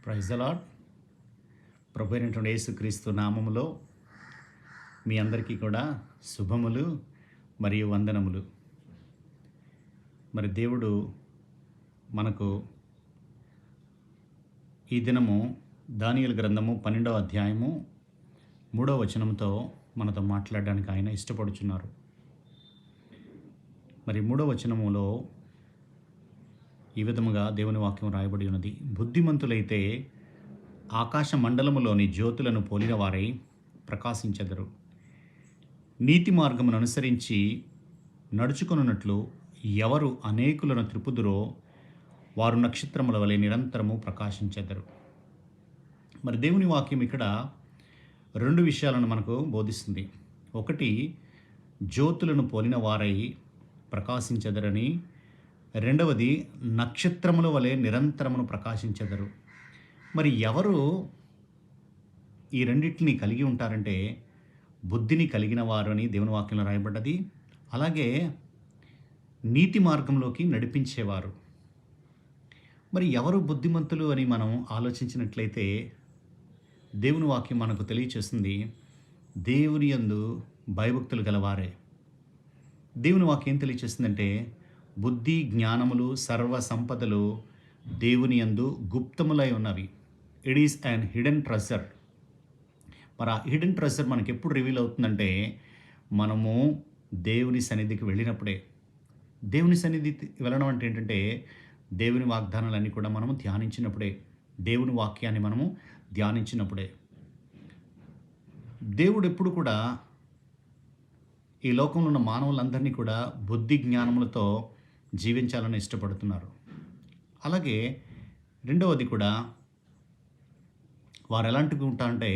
Praise the lord. ప్రభు అయినటువంటి యేసుక్రీస్తు నామములో మీ అందరికీ కూడా శుభములు మరియు వందనములు. మరి దేవుడు మనకు ఈ దినము దానియేలు గ్రంథము 12వ అధ్యాయము 3వ వచనంతో మనతో మాట్లాడడానికి ఆయన ఇష్టపడుచున్నారు. మరి 3వ వచనములో ఈ విధముగా దేవుని వాక్యం రాయబడి ఉన్నది. బుద్ధిమంతులైతే ఆకాశ మండలములోని జ్యోతులను పోలిన వారై ప్రకాశించెదరు. నీతి మార్గమును అనుసరించి నడుచుకొనున్నట్లు ఎవరు అనేకులను త్రిప్పుదురో వారు నక్షత్రముల వలె నిరంతరము ప్రకాశించెదరు. మరి దేవుని వాక్యం ఇక్కడ 2 విషయాలను మనకు బోధిస్తుంది. ఒకటి, జ్యోతులను పోలిన వారై ప్రకాశించెదరని. రెండవది, నక్షత్రముల వలె నిరంతరమును ప్రకాశించెదరు. మరి ఎవరు ఈ రెండింటిని కలిగి ఉంటారంటే బుద్ధిని కలిగిన వారు అని దేవుని వాక్యంలో రాయబడ్డది. అలాగే నీతి మార్గంలోకి నడిపించేవారు. మరి ఎవరు బుద్ధిమంతులు అని మనం ఆలోచించినట్లయితే దేవుని వాక్యం మనకు తెలియచేస్తుంది, దేవుని యందు భయభక్తులు గలవారే. దేవుని వాక్యం ఏం తెలియచేస్తుందంటే బుద్ధి జ్ఞానములు సర్వ సంపదలు దేవుని యందు గుప్తములై ఉన్నవి. It is and hidden treasure. మరి ఆ హిడెన్ ట్రెజర్ మనకి ఎప్పుడు రివీల్ అవుతుందంటే మనము దేవుని సన్నిధికి వెళ్ళినప్పుడే. దేవుని సన్నిధికి వెళ్ళడం అంటే ఏంటంటే దేవుని వాగ్దానాలన్నీ కూడా మనము ధ్యానించినప్పుడే, దేవుని వాక్యాన్ని మనము ధ్యానించినప్పుడే. దేవుడు ఎప్పుడు కూడా ఈ లోకంలో ఉన్న మానవులందరినీ కూడా బుద్ధి జ్ఞానములతో జీవించాలని ఇష్టపడుతున్నారు. అలాగే రెండవది కూడా వారు ఎలాంటివి ఉంటారంటే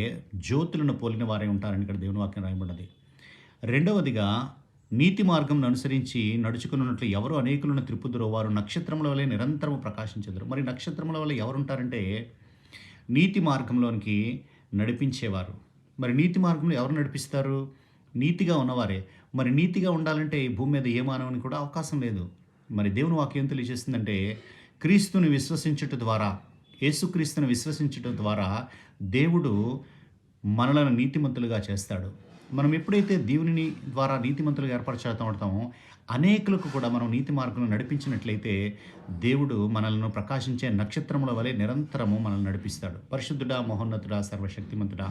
జ్యోతులను పోలిన వారే ఉంటారని ఇక్కడ దేవుని వాక్యం రాయబడ్డది. రెండవదిగా, నీతి మార్గంను అనుసరించి నడుచుకున్నట్లు ఎవరు అనేకులను త్రిప్పుదురో వారు నక్షత్రముల వలె నిరంతరము ప్రకాశించెదరు. మరి నక్షత్రముల వల్ల ఎవరు ఉంటారంటే నీతి మార్గంలోనికి నడిపించేవారు. మరి నీతి మార్గంలో ఎవరు నడిపిస్తారు? నీతిగా ఉన్నవారే. మరి నీతిగా ఉండాలంటే ఈ భూమి మీద ఏ మానవుని కూడా అవకాశం లేదు. మరి దేవుని వాక్యం ఏం తెలియజేస్తుందంటే క్రీస్తుని విశ్వసించుట ద్వారా, యేసుక్రీస్తుని విశ్వసించుట ద్వారా దేవుడు మనలను నీతిమంతులుగా చేస్తాడు. మనం ఎప్పుడైతే దేవుని ద్వారా నీతిమంతులుగా ఏర్పరచబడతామో అనేకులకు కూడా మనం నీతి మార్గంలో నడిపించినట్లయితే దేవుడు మనల్ని ప్రకాశించే నక్షత్రముల వలె నిరంతరము మనల్ని నడిపిస్తాడు. పరిశుద్ధుడా, మహోన్నతుడా, సర్వశక్తిమంతుడా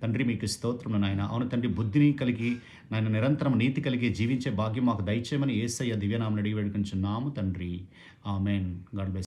తండ్రి, మీకు స్తోత్రములు నాయన. అవును తండ్రి, బుద్ధిని కలిగి నాయన నిరంతరం నీతి కలిగి జీవించే భాగ్యం మాకు దయచేయమని యేసయ్య దివ్యనామమున అడిగి వేడుకొంచున్నాము తండ్రి. ఆమేన్. God bless.